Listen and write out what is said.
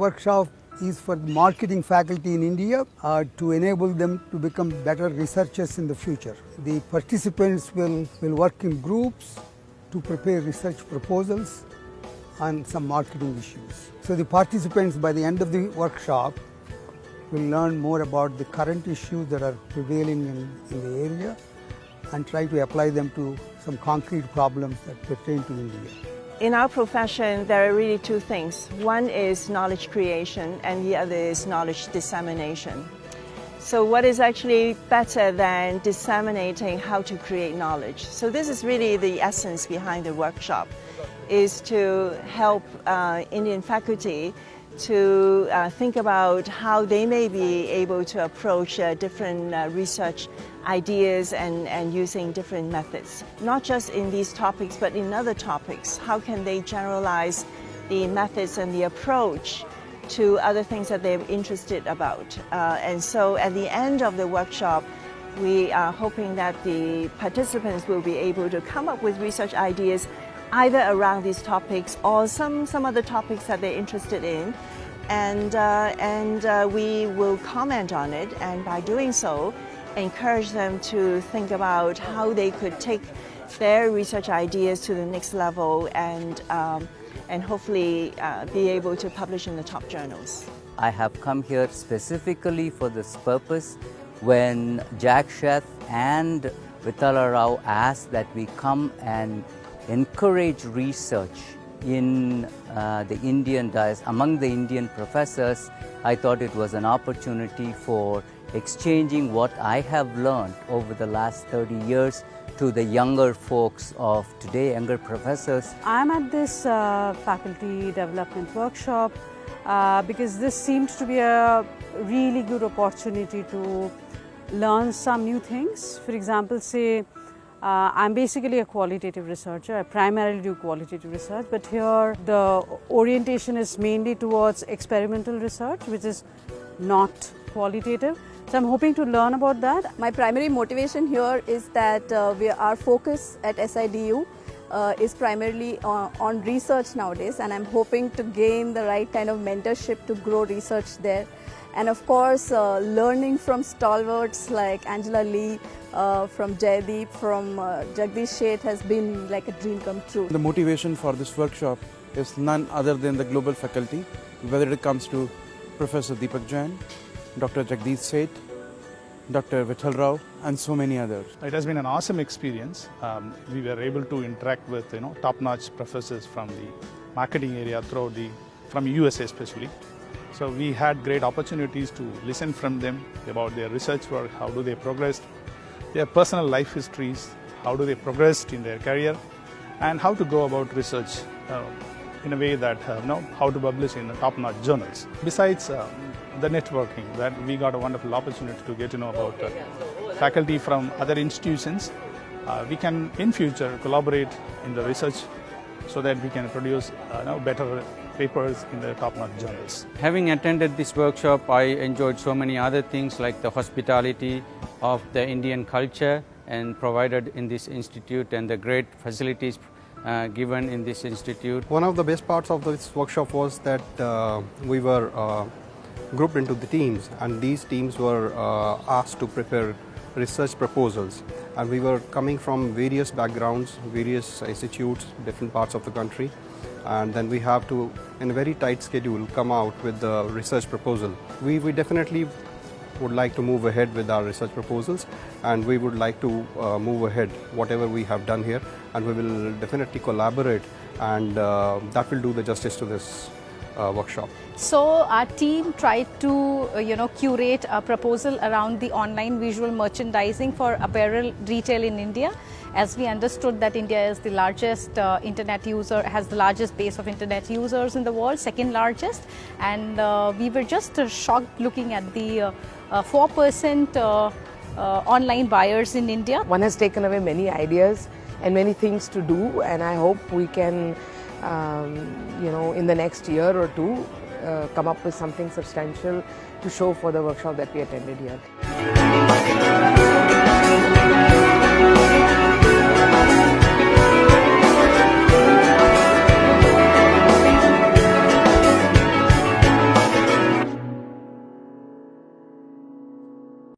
workshop is for the marketing faculty in India to enable them to become better researchers in the future. The participants will work in groups to prepare research proposals on some marketing issues. So the participants by the end of the workshop will learn more about the current issues that are prevailing in the area and try to apply them to some concrete problems that pertain to India. In our profession, there are really two things. One is knowledge creation and the other is knowledge dissemination. So what is actually better than disseminating how to create knowledge? So this is really the essence behind the workshop, is to help Indian faculty to think about how they may be able to approach different research ideas and using different methods. Not just in these topics, but in other topics. How can they generalize the methods and the approach to other things that they're interested about? And so at the end of the workshop, we are hoping that the participants will be able to come up with research ideas either around these topics or some other topics that they're interested in. And we will comment on it, and by doing so, encourage them to think about how they could take their research ideas to the next level and hopefully be able to publish in the top journals. I have come here specifically for this purpose. When Jack Sheth and Vitala Rao asked that we come and encourage research in the Indian among the Indian professors, I thought it was an opportunity for exchanging what I have learned over the last 30 years to the younger folks of today, younger professors. I'm at this faculty development workshop because this seems to be a really good opportunity to learn some new things. For example, say, I'm basically a qualitative researcher. I primarily do qualitative research, but here the orientation is mainly towards experimental research, which is not qualitative. So I'm hoping to learn about that. My primary motivation here is that our focus at SIDU is primarily on research nowadays, and I'm hoping to gain the right kind of mentorship to grow research there. And of course, learning from stalwarts like Angela Lee, from Jaideep, from Jagdish Sheth has been like a dream come true. The motivation for this workshop is none other than the global faculty, whether it comes to Professor Deepak Jain, Dr. Jagdish Sheth, Dr. Vittal Rao, and so many others. It has been an awesome experience. We were able to interact with top-notch professors from the marketing area from USA especially. So we had great opportunities to listen from them about their research work, how do they progress, their personal life histories, how do they progress in their career, and how to go about research in a way that how to publish in top-notch journals. Besides the networking, that we got a wonderful opportunity to get to know about faculty from other institutions. We can in future collaborate in the research so that we can produce better papers in the top-notch journals. Having attended this workshop, I enjoyed so many other things like the hospitality of the Indian culture and provided in this institute and the great facilities given in this institute. One of the best parts of this workshop was that we were grouped into the teams, and these teams were asked to prepare research proposals, and we were coming from various backgrounds, various institutes, different parts of the country, and then we have to, in a very tight schedule, come out with the research proposal. We definitely would like to move ahead with our research proposals, and we would like to move ahead whatever we have done here, and we will definitely collaborate, and that will do the justice to this workshop. So our team tried to curate a proposal around the online visual merchandising for apparel retail in India. As we understood that India is the largest internet user, has the largest base of internet users in the world, second largest, and we were just shocked looking at the 4% online buyers in India. One has taken away many ideas and many things to do, and I hope we can in the next year or two come up with something substantial to show for the workshop that we attended here.